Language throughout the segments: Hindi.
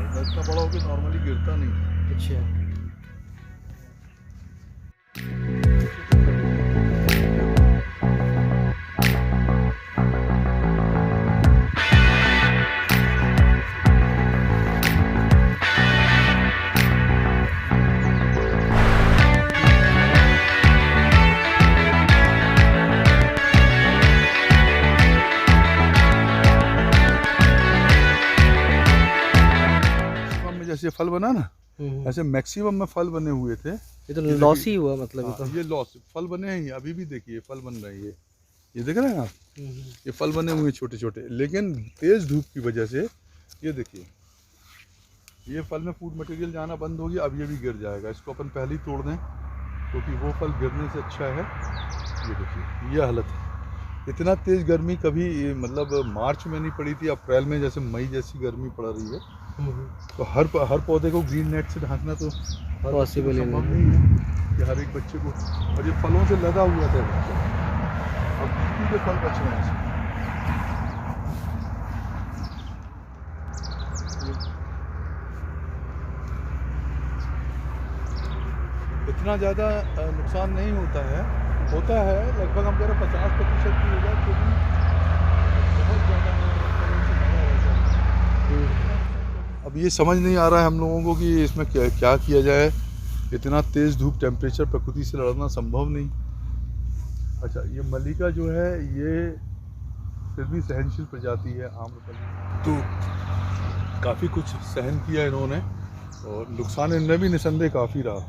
है, इतना बड़ा होकर नॉर्मली गिरता नहीं। अच्छा। जैसे फल बना ना, ऐसे मैक्सिमम में फल बने हुए थे। ये तो लॉस ही हुआ मतलब। हाँ, ये लॉस फल बने हैं, अभी भी देखिए फल बन रहे हैं, ये देख रहे हैं आप, ये फल बने हुए हैं छोटे छोटे, लेकिन तेज धूप की वजह से ये देखिए ये फल में फूड मटेरियल जाना बंद हो गया। अब ये भी गिर जाएगा, इसको अपन पहले ही तोड़ दें क्योंकि वो फल गिरने से अच्छा है। ये देखिए ये हालत है। इतना तेज़ गर्मी कभी मतलब मार्च में नहीं पड़ी थी, अप्रैल में जैसे मई जैसी गर्मी पड़ रही है। तो हर पौधे को ग्रीन नेट से ढकना तो पॉसिबल संभव नहीं है कि हर एक बच्चे को। और ये फलों से लदा हुआ था बच्चा, अब कितने के फल बच रहे हैं इसमें। इतना ज़्यादा नुकसान नहीं होता है लगभग हम कह रहे 50% की होगा, क्योंकि बहुत ज़्यादा अब ये समझ नहीं आ रहा है हम लोगों को कि इसमें क्या किया जाए। इतना तेज़ धूप टेम्परेचर प्रकृति से लड़ना संभव नहीं। अच्छा, ये मल्लिका जो है ये फिर भी सहनशील प्रजाति है, आम्रपली, तो काफ़ी कुछ सहन किया इन्होंने और नुकसान इनमें भी निसंदेह काफ़ी रहा,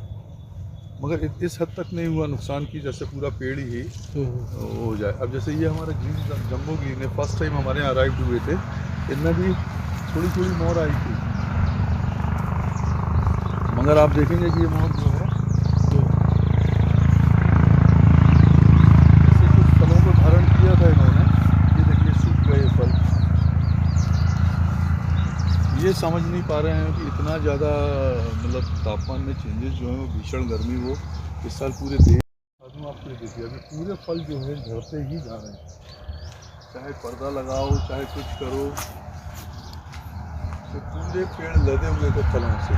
मगर इस हद तक नहीं हुआ नुकसान की जैसे पूरा पेड़ ही हो जाए। अब जैसे ये हमारा ग्रीन जम्बो ग्रीन है, फर्स्ट टाइम हमारे यहाँ अराइव हुए थे, इनमें भी थोड़ी थोड़ी मोर आई थी, मगर आप देखेंगे कि ये मोर जो है जैसे कुछ फलों को धारण किया था इन्होंने, ये देखिए सूख गए फल। ये समझ नहीं पा रहे हैं कि इतना ज़्यादा मतलब तापमान में चेंजेस जो हैं वो भीषण गर्मी वो इस साल पूरे देश। आपको देखिए अभी पूरे फल जो है झड़ते ही जा रहे हैं, चाहे पर्दा लगाओ चाहे कुछ करो, तो पूरे पेड़ लदे हुए थे फलों से।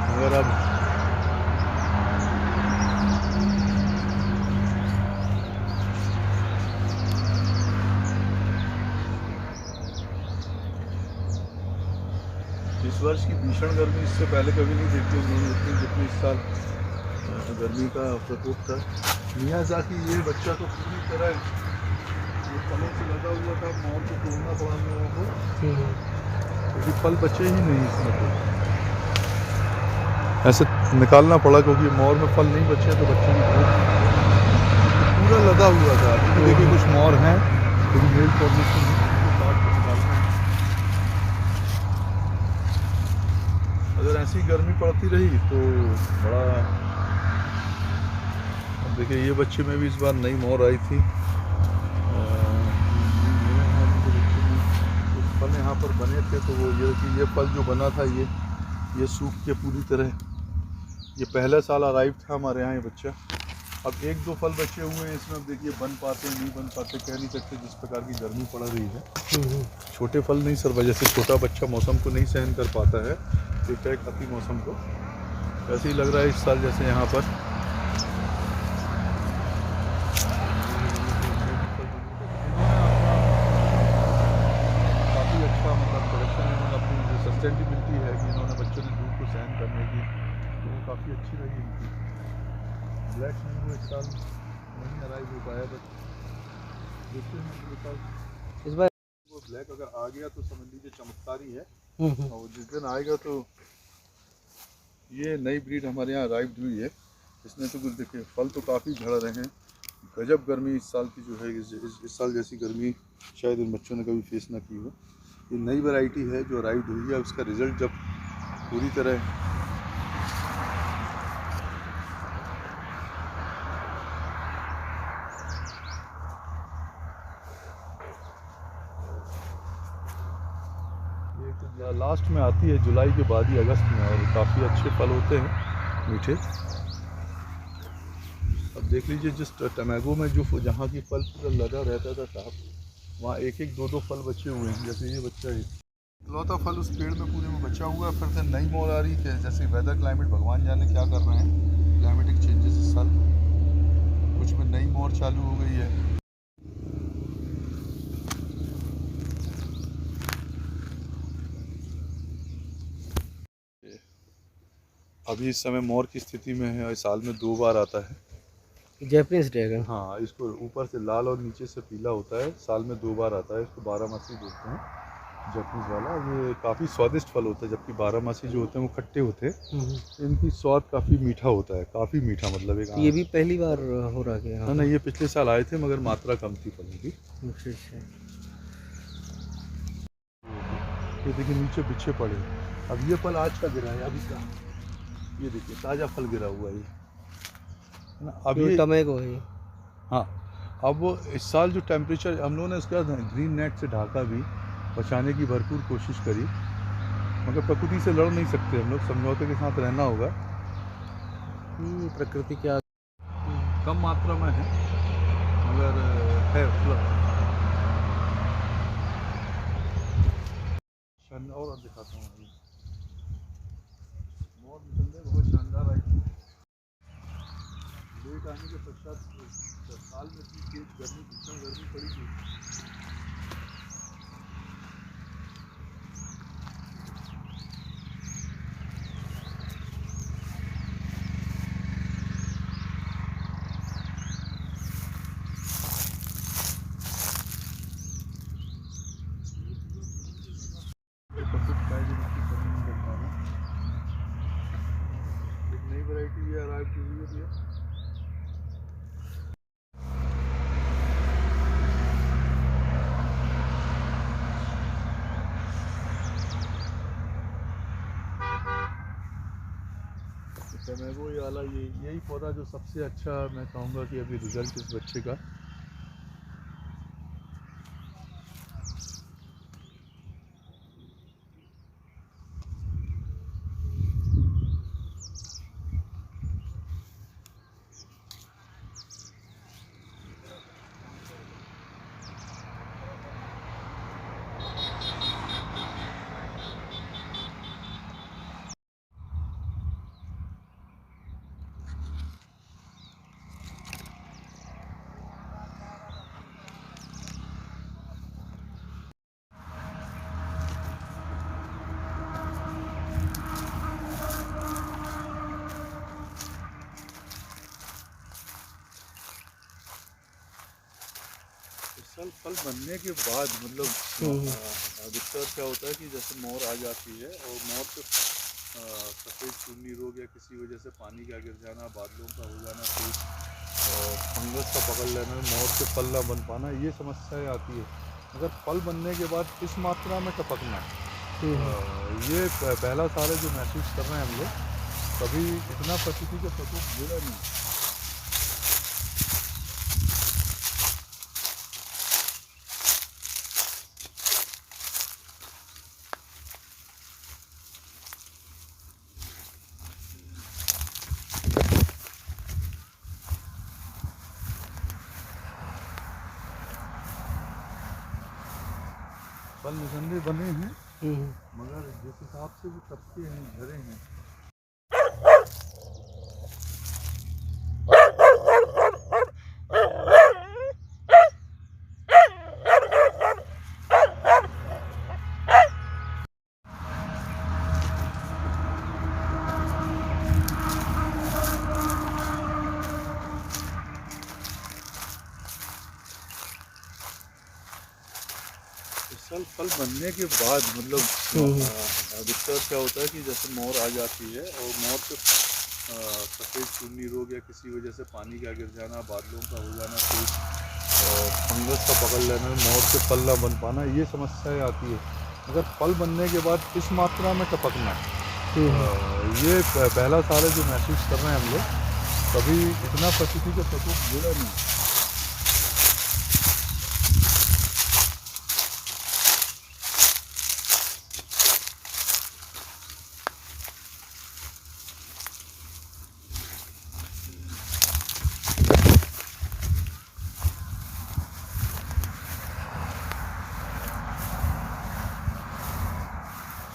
मगर अब इस वर्ष की भीषण गर्मी इससे पहले कभी नहीं देखी उन्होंने इतनी, जितनी इस साल गर्मी का प्रकोप था। मियाज़ाकी ये बच्चा तो पूरी तरह ये फलों से लगा हुआ था, मोर को तोड़ना पड़ा हम लोगों को क्योंकि फल बचे ही नहीं इसमें, तो ऐसे निकालना पड़ा क्योंकि मोर में फल नहीं बचे तो बच्चे की पूरा लगा हुआ था। अभी देखिए कुछ मोर हैं, पूरी मेल पॉपुलेशन अगर ऐसी गर्मी पड़ती रही तो बड़ा। अब देखिए ये बच्चे में भी इस बार नई मोर आई थी, कुछ फल यहाँ पर बने थे, तो वो ये फल जो बना था ये सूख के पूरी तरह, ये पहले साल अराइव था हमारे यहाँ ये बच्चा। अब एक दो फल बचे हुए हैं इसमें, अब देखिए बन पाते नहीं बन पाते कह नहीं सकते, जिस प्रकार की गर्मी पड़ रही है। छोटे फल नहीं सर, वजह से छोटा बच्चा मौसम को नहीं सहन कर पाता है, तो अति मौसम को ऐसे ही लग रहा है इस साल जैसे यहाँ पर काफ़ी अच्छा मतलब प्रोडक्शन इन्होंने अपनी जो सस्टेनेबिलिटी है कि इन्होंने बच्चों ने धूप को सहन करने की, तो वो काफ़ी अच्छी रही इनकी। ब्लैक मैंगो इस साल नहीं अराइव हो पाया, बट देखते हैं इस बार वो ब्लैक अगर आ गया तो समझ लीजिए चमत्कार ही है। और जिस दिन आएगा तो ये नई ब्रीड हमारे यहाँ अराइव हुई है, इसने तो कुछ देखिए फल तो काफ़ी झड़ रहे हैं। गजब गर्मी इस साल की जो है, इस साल जैसी गर्मी शायद इन बच्चों ने कभी फेस ना की हो। ये नई वैरायटी है जो अराइव हुई है, उसका रिज़ल्ट जब पूरी तरह लास्ट में आती है, जुलाई के बाद ही अगस्त में, और काफ़ी अच्छे फल होते हैं मीठे। अब देख लीजिए जिस टमागो में जो जहाँ की फल पूरा लगा रहता था साहब, वहाँ एक एक दो दो फल बचे हुए हैं, जैसे ये बच्चा है इकलौता फल उस पेड़ में पूरे में बचा हुआ है, फिर से नई मोर आ रही है। जैसे वेदर क्लाइमेट भगवान जाने क्या कर रहे हैं, क्लाइमेटिक चेंजेस इस साल कुछ में नई मोर चालू हो गई है। अभी इस समय मोर की स्थिति में है, साल में 2 बार आता है। Japanese dragon. हाँ, इसको ऊपर से लाल और नीचे से पीला होता है, साल में 2 बार आता है। इसको बारहमासी बोलते हैं, जैपनीज वाला। ये काफ़ी स्वादिष्ट फल होता है, जबकि बारहमासी जो होते हैं वो खट्टे होते हैं। इनकी स्वाद काफ़ी मीठा होता है, काफ़ी मीठा, मतलब एक ये भी पहली बार हो रहा है ना। ये पिछले साल आए थे मगर मात्रा कम थी फलों की। ये देखिए नीचे बिछे पड़े। अब ये फल आज का गिरा है, अभी का। ये देखिए ताज़ा फल गिरा हुआ है ना। अब ये टमेगो है। हाँ, अब वो इस साल जो टेम्परेचर हम लोगों ने इसका ग्रीन नेट से ढाका भी, बचाने की भरपूर कोशिश करी, मगर प्रकृति से लड़ नहीं सकते हम लोग, समझौते के साथ रहना होगा। प्रकृति क्या कम मात्रा में है मगर है उपलब्ध। और दिखाता हूँ अभी। मोर निकलने बहुत शानदार आई थी। लेट आने के पश्चात साल में इतनी तेज गर्मी, भीषण गर्मी पड़ी थी। एक नई वैरायटी ये अराइव की हुई है भैया। टमेगो ये वाला, यही पौधा जो सबसे अच्छा मैं कहूँगा कि अभी रिजल्ट इस बच्चे का। फल बनने के बाद मतलब अधिकतर क्या होता है कि जैसे मोर आ जाती है और मोर से सफ़ेद चूनी रोग या किसी वजह से पानी का गिर जाना, बादलों का हो जाना, तेज फंगस का पकड़ लेना, मोर से फल ना बन पाना, ये समस्याएं आती है। अगर फल बनने के बाद इस मात्रा में टपकना, ये पहला साल है जो महसूस कर रहे हैं हम लोग। कभी इतना प्रकृति का प्रकोप मिला नहीं। फल निकलने बने हैं मगर जिस हिसाब से वो टपके हैं, झरे हैं। फल बनने के बाद मतलब अधिकतर क्या होता है कि जैसे मोर आ जाती है और मोर से सफ़ेद चूनी रोग या किसी वजह से पानी का गिर जाना, बादलों का हो जाना, तेज फंगस का पकड़ लेना, मोर से फल ना बन पाना, ये समस्याएं आती है। अगर फल बनने के बाद इस मात्रा में टपकना, ये पहला साल है जो महसूस कर रहे हैं हम लोग। कभी इतना प्रकृति का प्रकोप मिला नहीं।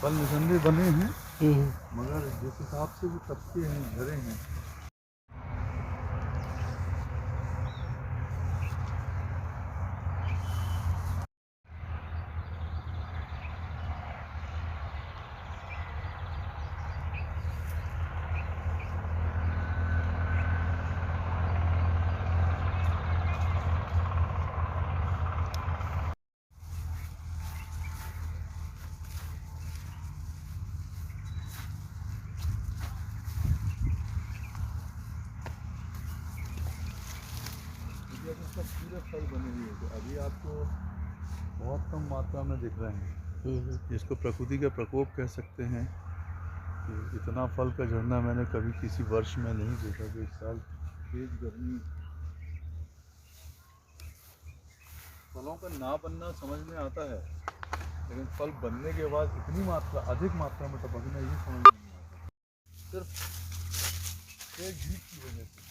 फल निसंदे बने हैं, हम्म। मगर जिस हिसाब से वो तबके हैं, झरे हैं, सब पूरे फल बने हुए थे। अभी आपको बहुत कम मात्रा में दिख रहे हैं। इसको प्रकृति का प्रकोप कह सकते हैं। इतना फल का झरना मैंने कभी किसी वर्ष में नहीं देखा। कि इस साल तेज गर्मी, फलों का ना बनना समझ में आता है, लेकिन फल बनने के बाद इतनी मात्रा, अधिक मात्रा में टपकना, ये समझ में नहीं आता। सिर्फ तेज हीट की वजह से।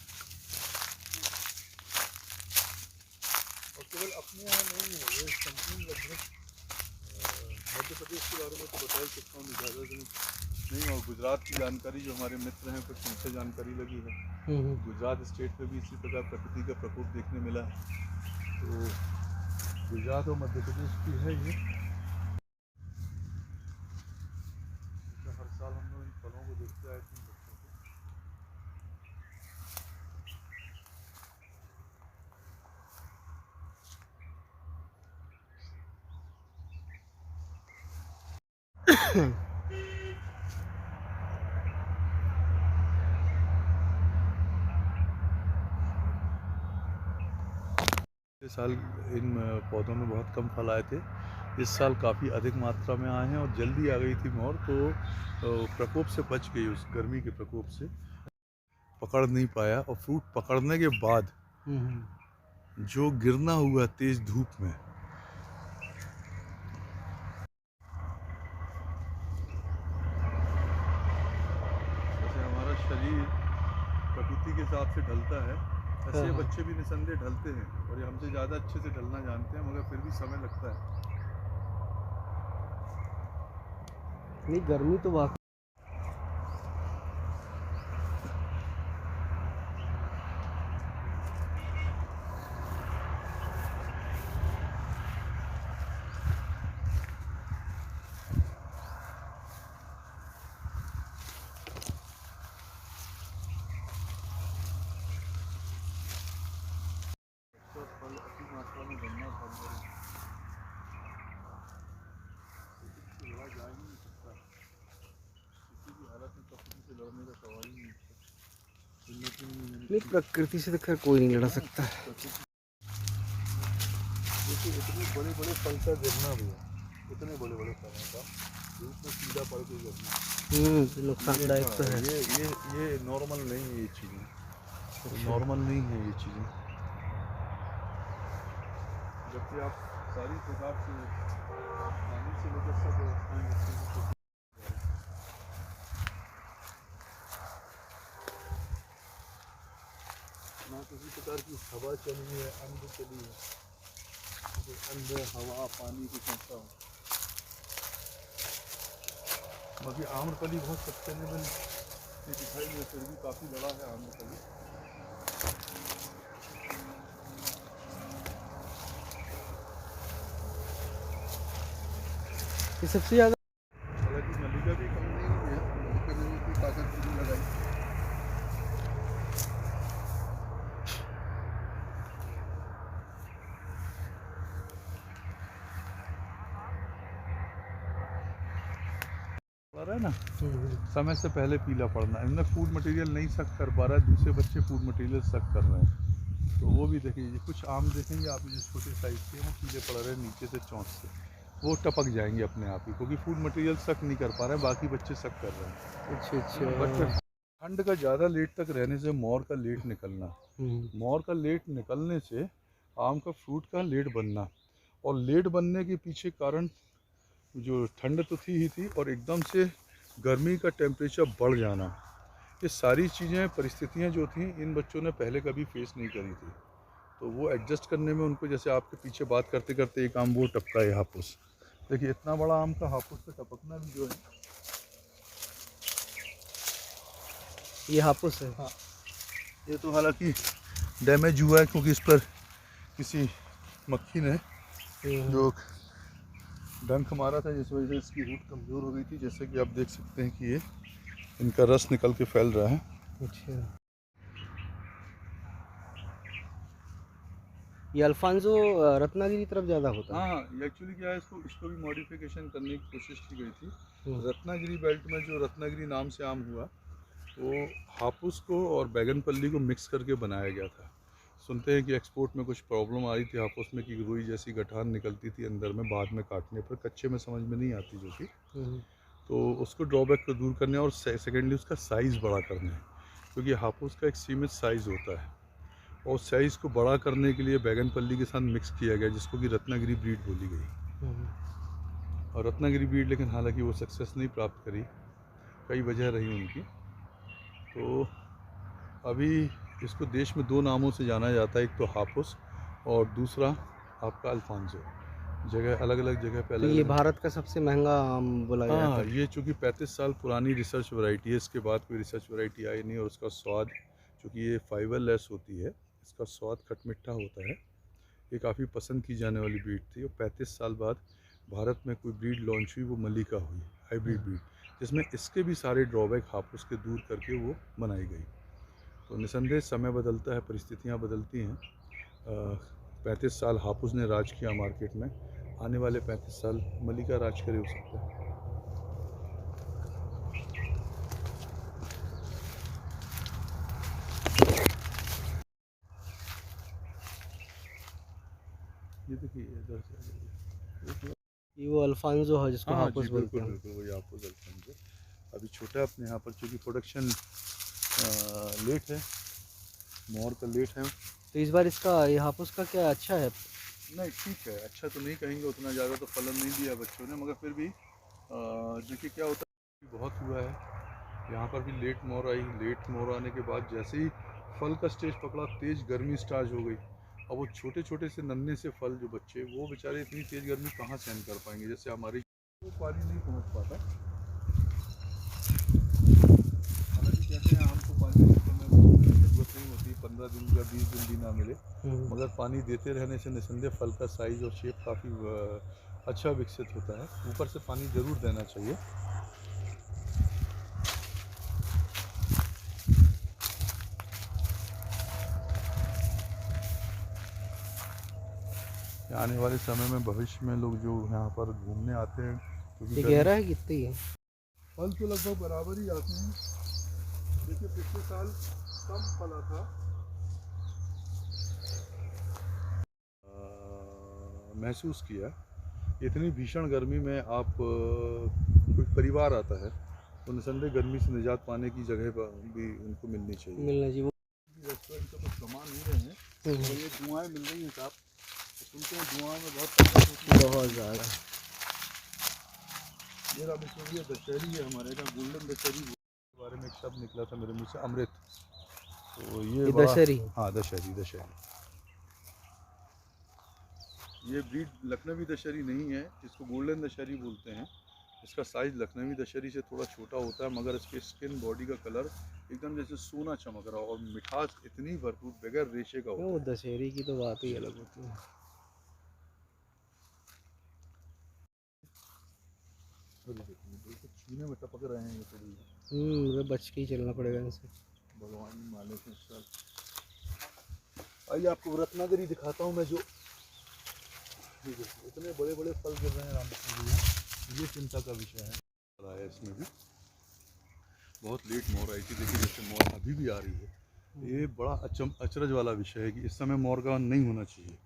और केवल अपने यहाँ नहीं है, ये संपूर्ण लगभग मध्य प्रदेश के बारे में तो बता ही सकता हूँ ज़्यादा नहीं। और गुजरात की जानकारी जो हमारे मित्र हैं कुछ उनसे जानकारी लगी है। गुजरात स्टेट में भी इसी प्रकार प्रकृति का प्रकोप देखने मिला है। तो गुजरात और मध्य प्रदेश की है ये। तो हर साल हम लोग इन फलों को देखते आए थे बच्चों को। इस साल इन पौधों में बहुत कम फल आए थे। इस साल काफ़ी अधिक मात्रा में आए हैं और जल्दी आ गई थी मोर, तो प्रकोप से बच गई, उस गर्मी के प्रकोप से पकड़ नहीं पाया। और फ्रूट पकड़ने के बाद जो गिरना हुआ तेज धूप में, जैसे हमारा शरीर प्रकृति के हिसाब से ढलता है, ऐसे हाँ। बच्चे भी निसंदेह ढलते हैं। और ये हमसे ज़्यादा अच्छे से ढलना जानते हैं, मगर फिर भी समय लगता है। नहीं, गर्मी तो वाकई फल अति मात्रा में बनना फल लड़ा जा ही नहीं सकता। किसी भी हालत में प्रकृति से लड़ने का सवाल ही नहीं उठता। नहीं, प्रकृति से तो खैर कोई नहीं लड़ सकता। देखिए इतने बड़े बड़े फल का गिरना भी है, इतने बड़े बड़े फलों का धूप में सीधा पड़ के गिरना नुकसानदायक तो है। ये नॉर्मल नहीं है। ये चीज़ें नॉर्मल नहीं है ये चीज़ें। जबकि आप सारी प्रकार से पानी से लेकर सब व्यवस्थाएं रखते हैं। ना किसी प्रकार की हवा चली है, अंध चली है, अंध हवा पानी की क्षमता हो। बाकी आम्रपली बहुत सस्टेनेबल दिखाई दे, फिर भी काफ़ी बड़ा है आम्रपली। ये सबसे ज़्यादा हालांकि मल्लिका भी कम नहीं हुई है, मल्लिका ने भी कोई ताकत नहीं लगाई। रहा है ना, समय से पहले पीला पड़ना। इनमें फूड मटेरियल नहीं सक कर पा रहा है, दूसरे बच्चे फूड मटेरियल सक कर रहे हैं। तो वो भी देखिए, कुछ आम देखेंगे आप जो छोटे साइज़ के वो पीले पड़ रहे हैं नीचे से चोंच से, वो टपक जाएंगे अपने आप ही, क्योंकि फूड मटेरियल सक नहीं कर पा रहे हैं, बाकी बच्चे सक कर रहे हैं। अच्छा। बट ठंड का ज़्यादा लेट तक रहने से मोर का लेट निकलना, मोर का लेट निकलने से आम का फ्रूट का लेट बनना, और लेट बनने के पीछे कारण जो ठंड तो थी ही थी, और एकदम से गर्मी का टेम्परेचर बढ़ जाना, ये सारी चीज़ें परिस्थितियाँ जो थी इन बच्चों ने पहले कभी फेस नहीं करी थी। तो वो एडजस्ट करने में उनको, जैसे आपके पीछे बात करते करते एक आम वो टपका यहाँ पर, देखिए इतना बड़ा आम का हापुस पे टपकना भी जो है, ये हापुस है। हाँ ये तो हालांकि डैमेज हुआ है क्योंकि इस पर किसी मक्खी ने जो डंक मारा था, जिस वजह से इसकी रूट कमज़ोर हो गई थी। जैसे कि आप देख सकते हैं कि ये इनका रस निकल के फैल रहा है। अच्छा, ये अल्फांसो रत्नागिरी तरफ ज़्यादा होता है। हाँ एक्चुअली क्या है, इसको भी मॉडिफिकेशन करने की कोशिश की गई थी। हम्म। रत्नागिरी बेल्ट में जो रत्नागिरी नाम से आम हुआ, वो हापुस को और बैगनपल्ली को मिक्स करके बनाया गया था। सुनते हैं कि एक्सपोर्ट में कुछ प्रॉब्लम आ रही थी हापुस में, कि रुई जैसी गठान निकलती थी अंदर में, बाद में काटने पर कच्चे में समझ में नहीं आती जो कि, तो उसको ड्रॉबैक को दूर करने और सेकेंडली उसका साइज़ बड़ा करना है, क्योंकि हापुस का एक सीमित साइज़ होता है और साइज़ को बड़ा करने के लिए बैगनपल्ली के साथ मिक्स किया गया, जिसको कि रत्नागिरी ब्रीड बोली गई। और रत्नागिरी ब्रीड लेकिन हालांकि वो सक्सेस नहीं प्राप्त करी, कई वजह रही उनकी। तो अभी इसको देश में 2 नामों से जाना जाता है, एक तो हापुस और दूसरा आपका अल्फांसो। जगह अलग अलग जगह पे तो अलग ये अलग। भारत का सबसे महंगा आम बोला जाता हाँ है। ये चूँकि 35 साल पुरानी रिसर्च वैरायटी है, इसके बाद कोई रिसर्च वैरायटी आई नहीं, और उसका स्वाद चूँकि ये फाइबर लेस होती है, इसका स्वाद खटमिठा होता है। ये काफ़ी पसंद की जाने वाली ब्रीड थी, और 35 साल बाद भारत में कोई ब्रीड लॉन्च हुई, वो मलिका हुई, हाइब्रिड ब्रीड, जिसमें इसके भी सारे ड्रॉबैक हापुस के दूर करके वो बनाई गई। तो निसंदेह समय बदलता है, परिस्थितियाँ बदलती हैं। 35 साल हापुस ने राज किया मार्केट में, आने वाले 35 साल मलिका राज करे हो सकता है। ये देखिए इधर से, ये वो अल्फांसो है जिसको हाँ हापुस जी बोलते बिल्कुल हैं। बिल्कुल, वही हापुस अल्फांसो। अभी छोटा है अपने यहाँ पर, क्योंकि प्रोडक्शन लेट है, मोर का लेट है। तो इस बार इसका ये हापुस का क्या अच्छा है? नहीं ठीक है, अच्छा तो नहीं कहेंगे, उतना ज़्यादा तो फलन नहीं दिया बच्चों ने, मगर फिर भी देखिए क्या होता है, बहुत हुआ है यहाँ पर भी। लेट मोर आई, लेट मोर आने के बाद जैसे ही फल का स्टेज पकड़ा, तेज़ गर्मी स्टार्ट हो गई। अब वो छोटे छोटे से नन्हे से फल जो बच्चे, वो बेचारे इतनी तेज़ गर्मी कहाँ सहन कर पाएंगे, जैसे हमारी वो पानी नहीं पहुँच पाता। हालांकि कहते हैं आम को पानी की ज़रूरत नहीं होती, 15 दिन या 20 दिन भी ना मिले, मगर पानी देते रहने से निसंदेह फल का साइज़ और शेप काफ़ी अच्छा विकसित होता है। ऊपर से पानी ज़रूर देना चाहिए। आने वाले समय में भविष्य में लोग जो यहाँ पर घूमने आते हैं, ये क्योंकि गहरा है कितनी है? फल तो लगभग बराबर ही आते हैं। देखिए पिछले साल कम फला था, महसूस किया। इतनी भीषण गर्मी में आप कोई परिवार आता है तो निसंदेह गर्मी से निजात पाने की जगह पर भी उनको मिलनी चाहिए। मिलना चाहिए। रेस्टोरेंट का कुछ कमा नहीं रहे हैं, तो ये दुआएं मिल रही हैं साहब, तो सुनते हैं दुआओं में बहुत ताकत होती है। बहुत ज़्यादा। मेरा मित्र दशहरी है, हमारे यहाँ गोल्डन दशहरी के बारे में एक शब्द निकला था मेरे मुँह से, अमृत। तो ये दशहरी? हाँ दशहरी, दशहरी। ये ब्रीड लखनवी दशहरी नहीं है, इसको गोल्डन दशहरी बोलते हैं। इसका साइज़ लखनवी दशहरी से थोड़ा छोटा होता है, मगर इसके स्किन बॉडी का कलर एकदम जैसे सोना चमक रहा, और मिठास इतनी भरपूर बगैर रेशे का होता है। वो दशहरी की तो बात ही अलग होती है। छूने में टपक रहे हैं ये थोड़ी, तो बच के ही चलना पड़ेगा इनसे। भगवान माले से सर। आइए आपको रत्नागिरी दिखाता हूँ मैं, जो इतने बड़े बड़े फल गिर रहे हैं रामकृष्ण जी, ये चिंता का विषय है। इसमें भी बहुत लेट मोर आई थी, देखिए जैसे मोर अभी भी आ रही है। ये बड़ा अचरज वाला विषय है कि इस समय मोर का नहीं होना चाहिए।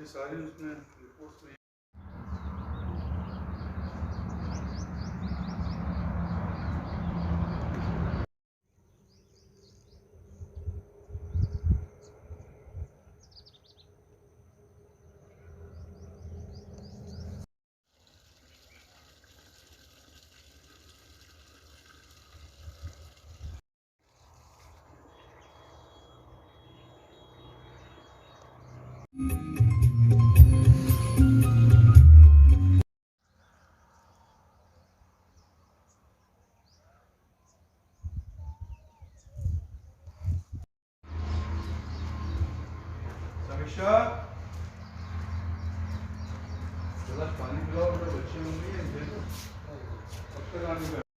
सारी उसमें रिपोर्ट्स में समीक्षा गिलास पानी पिलाओ, बच्चे होंगे अब तक आने का